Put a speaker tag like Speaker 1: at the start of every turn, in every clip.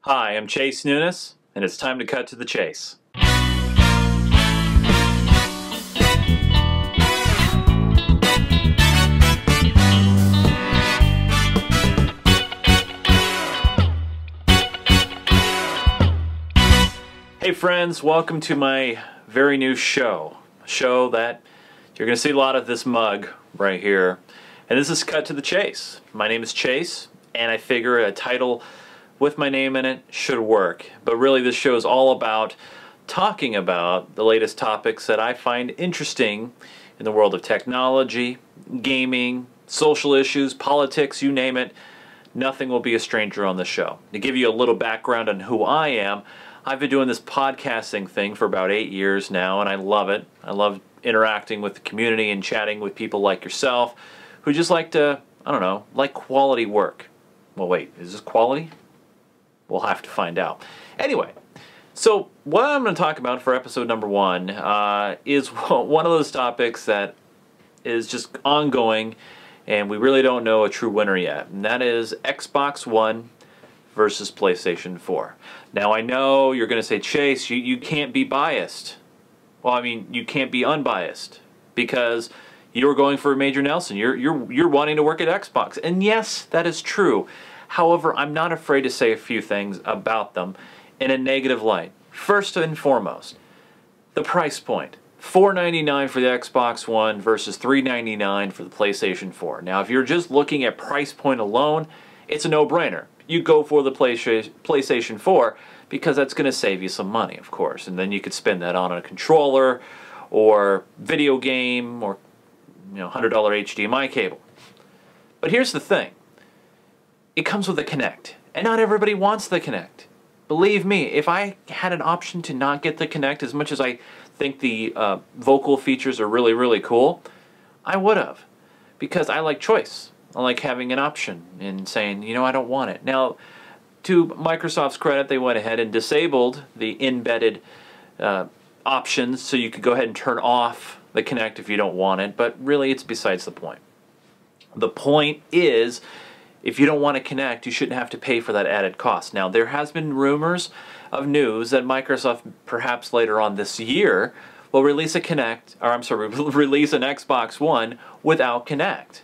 Speaker 1: Hi, I'm Chase Nunes, and it's time to cut to the chase. Hey friends, welcome to my very new show. A show that you're going to see a lot of this mug right here. And this is Cut to the Chase. My name is Chase, and I figure a title with my name in it should work. But really this show is all about talking about the latest topics that I find interesting in the world of technology, gaming, social issues, politics, you name it. Nothing will be a stranger on the show. To give you a little background on who I am, I've been doing this podcasting thing for about 8 years now, and I love it. I love interacting with the community and chatting with people like yourself who just like to, I don't know, like quality work. Well, wait, is this quality? We'll have to find out. Anyway, so what I'm going to talk about for episode number 1 is one of those topics that is just ongoing, and we really don't know a true winner yet, and that is Xbox One versus PlayStation 4. Now I know you're going to say, Chase, you can't be biased. Well, I mean, you can't be unbiased because you're going for Major Nelson. You're wanting to work at Xbox, and yes, that is true. However, I'm not afraid to say a few things about them in a negative light. First and foremost, the price point. $499 for the Xbox One versus $399 for the PlayStation 4. Now, if you're just looking at price point alone, it's a no-brainer. You go for the PlayStation 4 because that's going to save you some money, of course. And then you could spend that on a controller or video game or $100 HDMI cable. But here's the thing. It comes with a Kinect, and not everybody wants the Kinect. Believe me, if I had an option to not get the Kinect, as much as I think the vocal features are really, really cool, I would have. Because I like choice. I like having an option and saying, I don't want it. Now, to Microsoft's credit, they went ahead and disabled the embedded options so you could go ahead and turn off the Kinect if you don't want it, but really it's besides the point. The point is, if you don't want to connect, you shouldn't have to pay for that added cost. Now, there has been rumors of news that Microsoft, perhaps later on this year, will release a Kinect, or I'm sorry, will release an Xbox One without Kinect.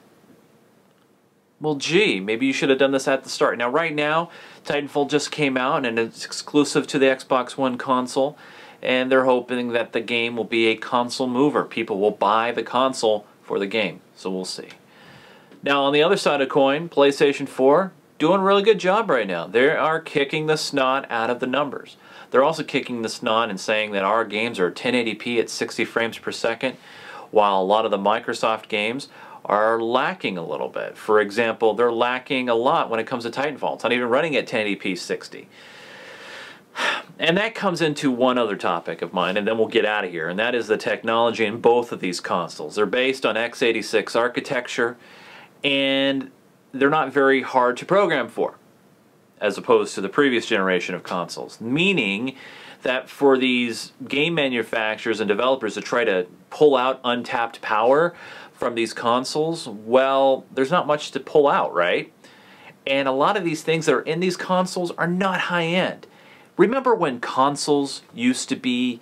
Speaker 1: Well, gee, maybe you should have done this at the start. Now, right now, Titanfall just came out, and it's exclusive to the Xbox One console, and they're hoping that the game will be a console mover. People will buy the console for the game, so we'll see. Now, on the other side of the coin, PlayStation 4, doing a really good job right now. They are kicking the snot out of the numbers. They're also kicking the snot and saying that our games are 1080p at 60 frames per second, while a lot of the Microsoft games are lacking a little bit. For example, they're lacking a lot when it comes to Titanfall. It's not even running at 1080p 60. And that comes into one other topic of mine, and then we'll get out of here, and that is the technology in both of these consoles. They're based on x86 architecture, and they're not very hard to program for, as opposed to the previous generation of consoles. Meaning that for these game manufacturers and developers to try to pull out untapped power from these consoles, well, there's not much to pull out, right? And a lot of these things that are in these consoles are not high-end. Remember when consoles used to be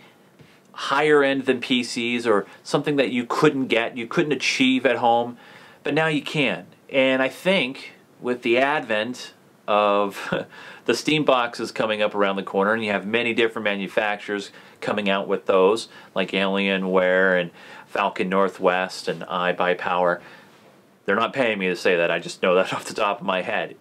Speaker 1: higher end than PCs, or something that you couldn't get, you couldn't achieve at home? But now you can. And I think with the advent of the Steam boxes coming up around the corner, and you have many different manufacturers coming out with those, like Alienware and Falcon Northwest and iBuyPower. They're not paying me to say that, I just know that off the top of my head.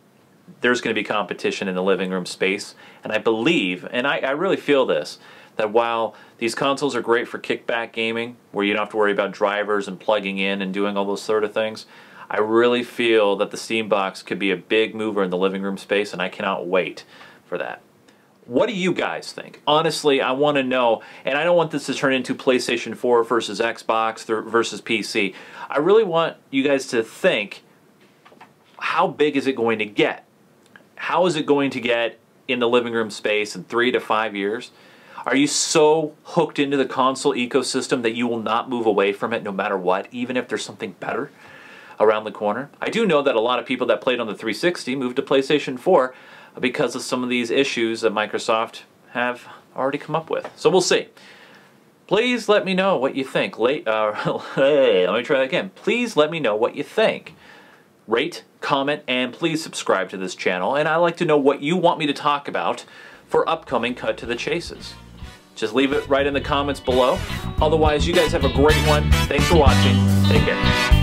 Speaker 1: There's going to be competition in the living room space, and I believe, and I really feel this, that while these consoles are great for kickback gaming, where you don't have to worry about drivers and plugging in and doing all those sort of things, I really feel that the Steam box could be a big mover in the living room space, and I cannot wait for that. What do you guys think? Honestly, I want to know, and I don't want this to turn into PlayStation 4 versus Xbox versus PC. I really want you guys to think, how big is it going to get? How is it going to get in the living room space in 3 to 5 years? Are you so hooked into the console ecosystem that you will not move away from it no matter what, even if there's something better around the corner? I do know that a lot of people that played on the 360 moved to PlayStation 4, because of some of these issues that Microsoft have already come up with. So we'll see. Please let me know what you think. Hey, let me try that again. Please let me know what you think. Rate, comment, and please subscribe to this channel. And I'd like to know what you want me to talk about for upcoming Cut to the Chases. Just leave it right in the comments below. Otherwise, you guys have a great one. Thanks for watching. Take care.